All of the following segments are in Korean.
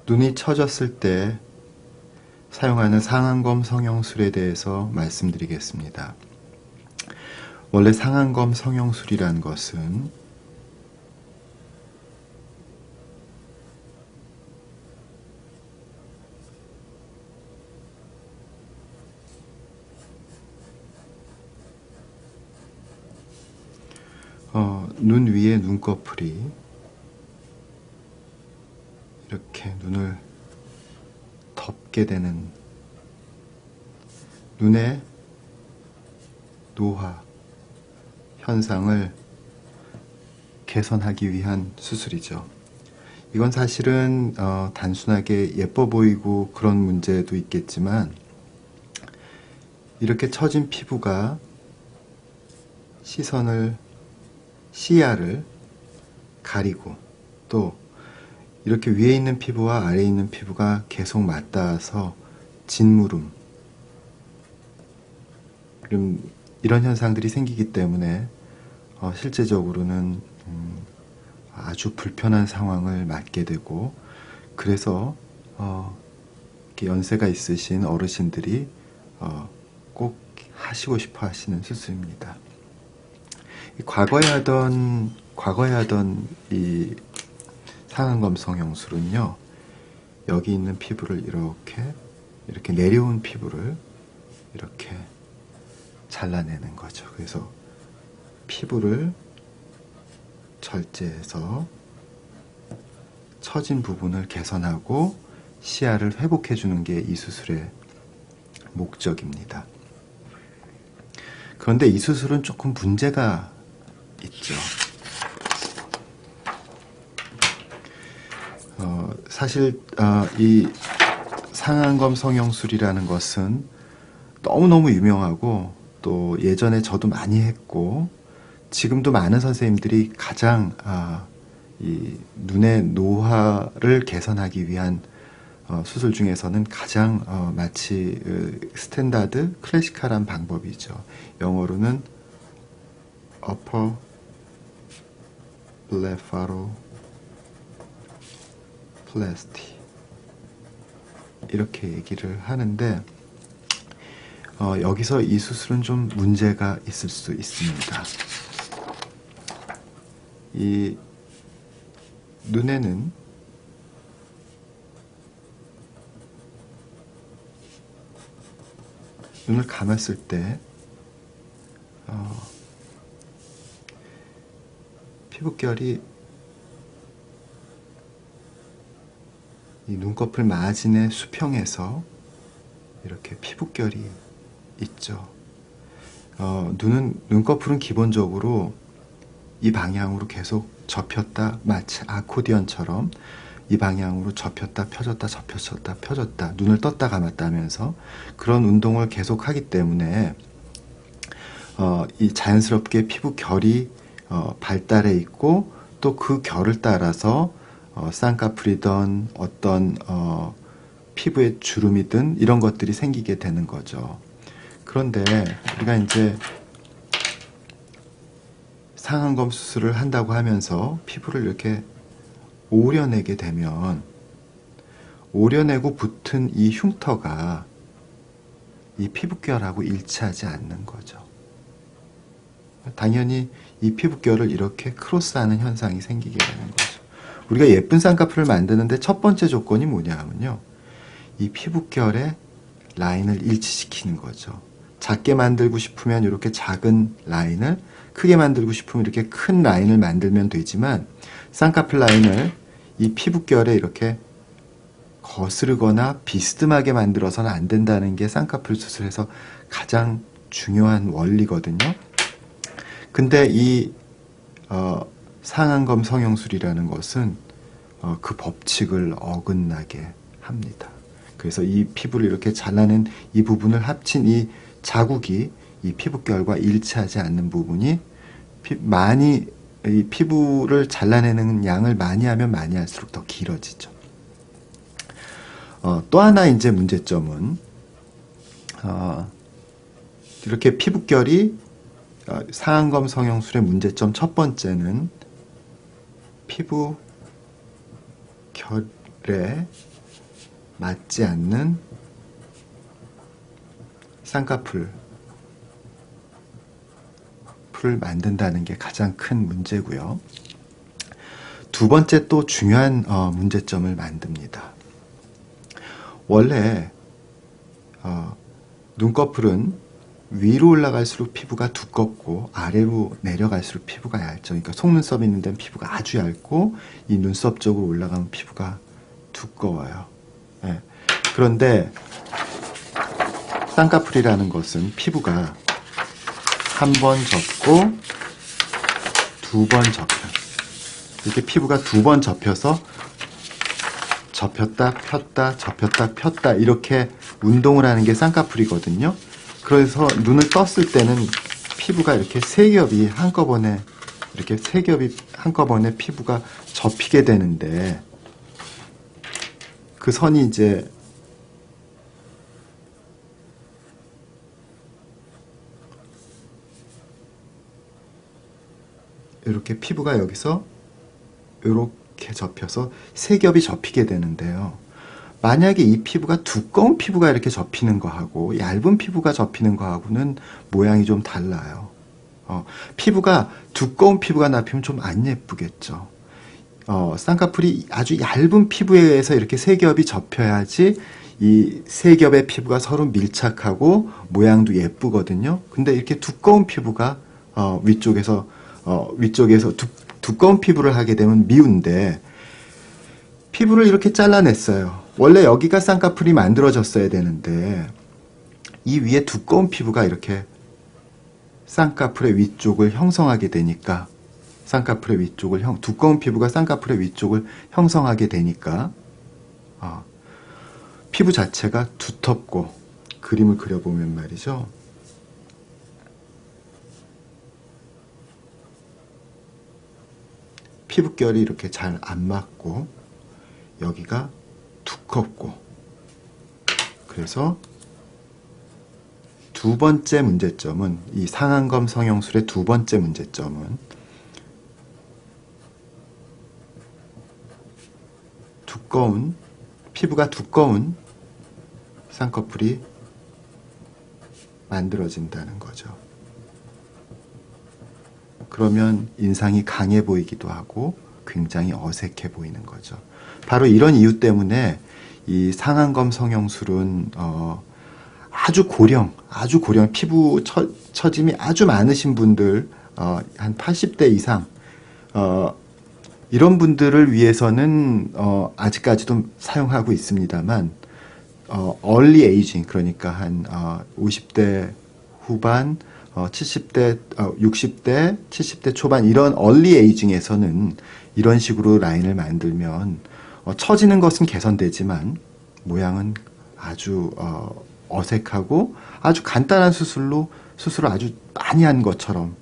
눈이 처졌을 때 사용하는 상안검 성형술에 대해서 말씀드리겠습니다. 원래 상안검 성형술이란 것은 눈 위에 눈꺼풀이 이렇게 눈을 덮게 되는 눈의 노화 현상을 개선하기 위한 수술이죠. 이건 사실은 단순하게 예뻐 보이고 그런 문제도 있겠지만, 이렇게 처진 피부가 시야를 가리고, 또 이렇게 위에 있는 피부와 아래에 있는 피부가 계속 맞닿아서 진무름, 이런 현상들이 생기기 때문에 실제적으로는 아주 불편한 상황을 맞게 되고, 그래서 이렇게 연세가 있으신 어르신들이 꼭 하시고 싶어 하시는 수술입니다. 과거에 하던 이 상안검 성형술은요, 여기 있는 피부를 이렇게 내려온 피부를 이렇게 잘라내는 거죠. 그래서 피부를 절제해서 처진 부분을 개선하고 시야를 회복해 주는 게 이 수술의 목적입니다. 그런데 이 수술은 조금 문제가 있죠. 사실 이 상안검 성형술이라는 것은 너무너무 유명하고, 또 예전에 저도 많이 했고 지금도 많은 선생님들이 가장 이 눈의 노화를 개선하기 위한 수술 중에서는 가장 마치 스탠다드 클래시컬한 방법이죠. 영어로는 upper blepharoplasty 이렇게 얘기를 하는데, 여기서 이 수술은 좀 문제가 있을 수 있습니다. 이 눈에는 눈을 감았을 때 피부결이 이 눈꺼풀 마진의 수평에서 이렇게 피부결이 있죠. 눈꺼풀은 기본적으로 이 방향으로 계속 접혔다, 마치 아코디언처럼 이 방향으로 접혔다 펴졌다 접혔다 펴졌다, 눈을 떴다 감았다 하면서 그런 운동을 계속 하기 때문에 이 자연스럽게 피부결이 발달해 있고, 또 그 결을 따라서 쌍꺼풀이든 어떤 피부의 주름이든 이런 것들이 생기게 되는 거죠. 그런데 우리가 이제 상안검 수술을 한다고 하면서 피부를 이렇게 오려내게 되면, 오려내고 붙은 이 흉터가 이 피부결하고 일치하지 않는 거죠. 당연히 이 피부결을 이렇게 크로스하는 현상이 생기게 되는 거죠. 우리가 예쁜 쌍꺼풀을 만드는데 첫 번째 조건이 뭐냐면요, 이 피부결의 라인을 일치시키는 거죠. 작게 만들고 싶으면 이렇게 작은 라인을, 크게 만들고 싶으면 이렇게 큰 라인을 만들면 되지만, 쌍꺼풀 라인을 이 피부결에 이렇게 거스르거나 비스듬하게 만들어서는 안 된다는 게 쌍꺼풀 수술에서 가장 중요한 원리거든요. 근데 이 상안검 성형술이라는 것은 그 법칙을 어긋나게 합니다. 그래서 이 피부를 이렇게 잘라낸 이 부분을 합친 이 자국이 이 피부결과 일치하지 않는 부분이 이 피부를 잘라내는 양을 많이 하면 많이 할수록 더 길어지죠. 또 하나 이제 문제점은 이렇게 피부결이 상안검 성형술의 문제점 첫 번째는 피부결의 맞지 않는 쌍꺼풀을 만든다는 게 가장 큰 문제고요. 두 번째 또 중요한 문제점을 만듭니다. 원래 눈꺼풀은 위로 올라갈수록 피부가 두껍고 아래로 내려갈수록 피부가 얇죠. 그러니까 속눈썹이 있는 데는 피부가 아주 얇고 이 눈썹 쪽으로 올라가면 피부가 두꺼워요. 네. 그런데 쌍꺼풀이라는 것은 피부가 한 번 접고 두 번 접혀요. 이렇게 피부가 두 번 접혀서 접혔다 폈다 접혔다 폈다 이렇게 운동을 하는 게 쌍꺼풀이거든요. 그래서 눈을 떴을 때는 피부가 이렇게 세 겹이 한꺼번에 피부가 접히게 되는데 그 선이 이제 이렇게 피부가 여기서 이렇게 접혀서 세 겹이 접히게 되는데요. 만약에 이 피부가 두꺼운 피부가 이렇게 접히는 거하고 얇은 피부가 접히는 거하고는 모양이 좀 달라요. 피부가 두꺼운 피부가 나피면 좀 안 예쁘겠죠. 쌍꺼풀이 아주 얇은 피부에 의해서 이렇게 세 겹이 접혀야지 이 세 겹의 피부가 서로 밀착하고 모양도 예쁘거든요. 근데 이렇게 두꺼운 피부가 위쪽에서 두꺼운 피부를 하게 되면 미운데 피부를 이렇게 잘라냈어요. 원래 여기가 쌍꺼풀이 만들어졌어야 되는데 이 위에 두꺼운 피부가 이렇게 쌍꺼풀의 위쪽을 형성하게 되니까 두꺼운 피부가 쌍꺼풀의 위쪽을 형성하게 되니까 피부 자체가 두텁고 그림을 그려보면 말이죠. 피부결이 이렇게 잘 안 맞고 여기가 두껍고 그래서 두 번째 문제점은 이 상안검 성형술의 두 번째 문제점은 피부가 두꺼운 쌍꺼풀이 만들어진다는 거죠. 그러면 인상이 강해 보이기도 하고 굉장히 어색해 보이는 거죠. 바로 이런 이유 때문에 이 상안검 성형술은 아주 고령 피부 처짐이 아주 많으신 분들 한 80대 이상 이런 분들을 위해서는 아직까지도 사용하고 있습니다만 얼리 에이징 그러니까 한 50대 후반 70대, 60대, 70대 초반 이런 얼리 에이징에서는 이런 식으로 라인을 만들면 처지는 것은 개선되지만 모양은 아주 어색하고 아주 간단한 수술을 아주 많이 한 것처럼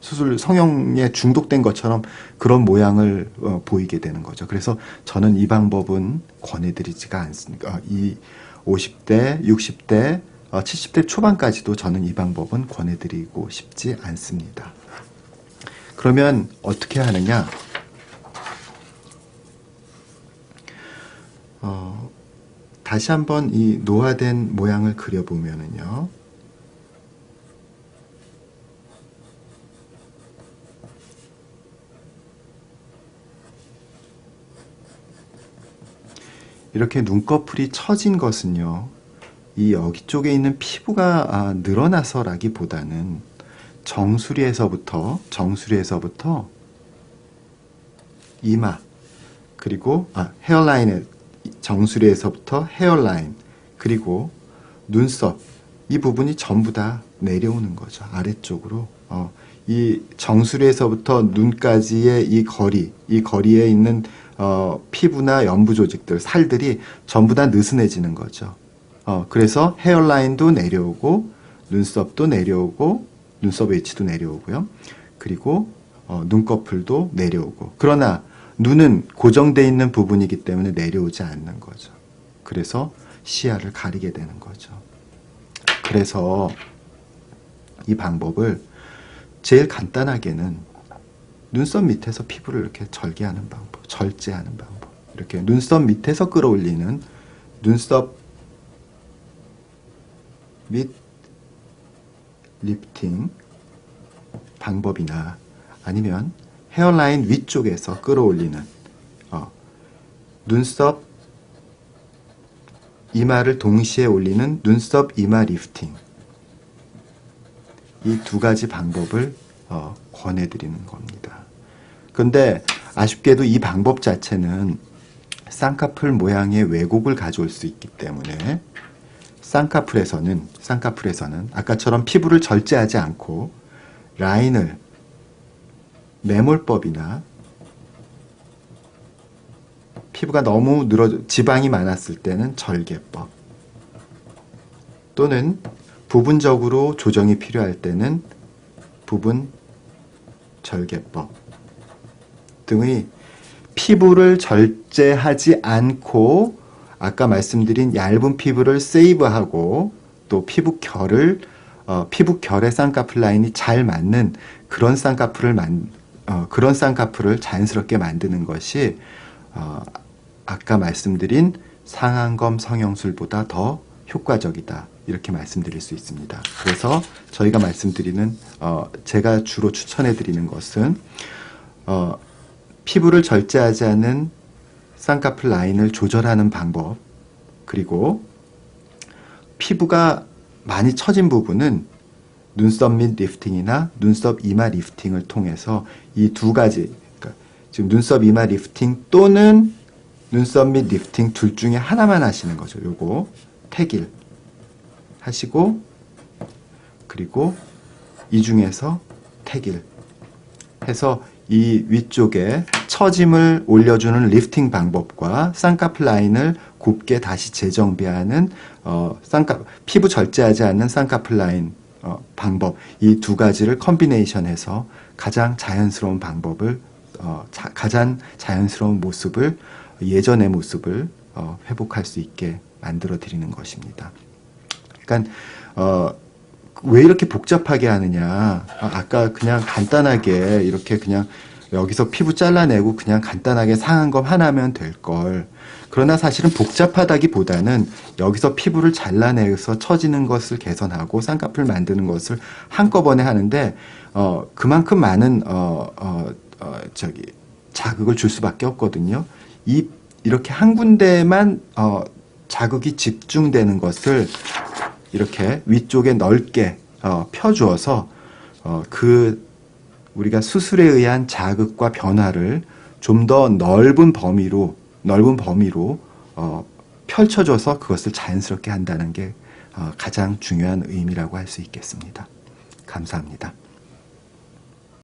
수술 성형에 중독된 것처럼 그런 모양을 보이게 되는 거죠. 그래서 저는 이 방법은 권해드리지가 않습니다. 이 50대, 60대, 70대 초반까지도 저는 이 방법은 권해드리고 싶지 않습니다. 그러면 어떻게 하느냐? 다시 한번 이 노화된 모양을 그려보면은요. 이렇게 눈꺼풀이 처진 것은요. 이 여기 쪽에 있는 피부가 늘어나서라기보다는 정수리에서부터 이마 그리고 헤어라인의 정수리에서부터 헤어라인 그리고 눈썹 이 부분이 전부 다 내려오는 거죠. 아래쪽으로 이 정수리에서부터 눈까지의 이 거리에 있는 피부나 연부 조직들 살들이 전부 다 느슨해지는 거죠. 그래서 헤어라인도 내려오고 눈썹도 내려오고 눈썹의 위치도 내려오고요. 그리고 눈꺼풀도 내려오고 그러나 눈은 고정되어 있는 부분이기 때문에 내려오지 않는 거죠. 그래서 시야를 가리게 되는 거죠. 그래서 이 방법을 제일 간단하게는 눈썹 밑에서 피부를 이렇게 절개하는 방법, 절제하는 방법 이렇게 눈썹 밑에서 끌어올리는 눈썹 및 리프팅 방법이나 아니면 헤어라인 위쪽에서 끌어올리는 눈썹 이마를 동시에 올리는 눈썹 이마 리프팅, 이 두 가지 방법을 권해드리는 겁니다. 그런데 아쉽게도 이 방법 자체는 쌍꺼풀 모양의 왜곡을 가져올 수 있기 때문에 쌍꺼풀에서는 아까처럼 피부를 절제하지 않고 라인을 매몰법이나 피부가 너무 지방이 많았을 때는 절개법, 또는 부분적으로 조정이 필요할 때는 부분 절개법 등의 피부를 절제하지 않고 아까 말씀드린 얇은 피부를 세이브하고 또 피부결의 쌍꺼풀 라인이 잘 맞는 그런 쌍꺼풀을 자연스럽게 만드는 것이 아까 말씀드린 상안검 성형술보다 더 효과적이다, 이렇게 말씀드릴 수 있습니다. 그래서 저희가 제가 주로 추천해 드리는 것은 피부를 절제하지 않은 쌍꺼풀 라인을 조절하는 방법, 그리고 피부가 많이 처진 부분은 눈썹 및 리프팅이나 눈썹 이마 리프팅을 통해서 이 두 가지, 그러니까 지금 눈썹 이마 리프팅 또는 눈썹 및 리프팅 둘 중에 하나만 하시는 거죠. 요거 택일 하시고, 그리고 이 중에서 택일 해서 이 위쪽에 처짐을 올려주는 리프팅 방법과 쌍꺼풀 라인을 곱게 다시 재정비하는 피부 절제하지 않는 쌍꺼풀 라인 방법, 이 두 가지를 컨비네이션해서 가장 자연스러운 방법을 가장 자연스러운 모습을, 예전의 모습을 회복할 수 있게 만들어 드리는 것입니다. 그러니까 왜 이렇게 복잡하게 하느냐, 아까 그냥 간단하게 이렇게 그냥 여기서 피부 잘라내고 그냥 간단하게 상안검 하나면 될걸. 그러나 사실은 복잡하다기보다는 여기서 피부를 잘라내서 처지는 것을 개선하고 쌍꺼풀 만드는 것을 한꺼번에 하는데 그만큼 많은 자극을 줄 수밖에 없거든요. 이렇게 한 군데만 자극이 집중되는 것을 이렇게 위쪽에 넓게 펴주어서 우리가 수술에 의한 자극과 변화를 좀 더 넓은 범위로 펼쳐줘서 그것을 자연스럽게 한다는 게 가장 중요한 의미라고 할 수 있겠습니다. 감사합니다.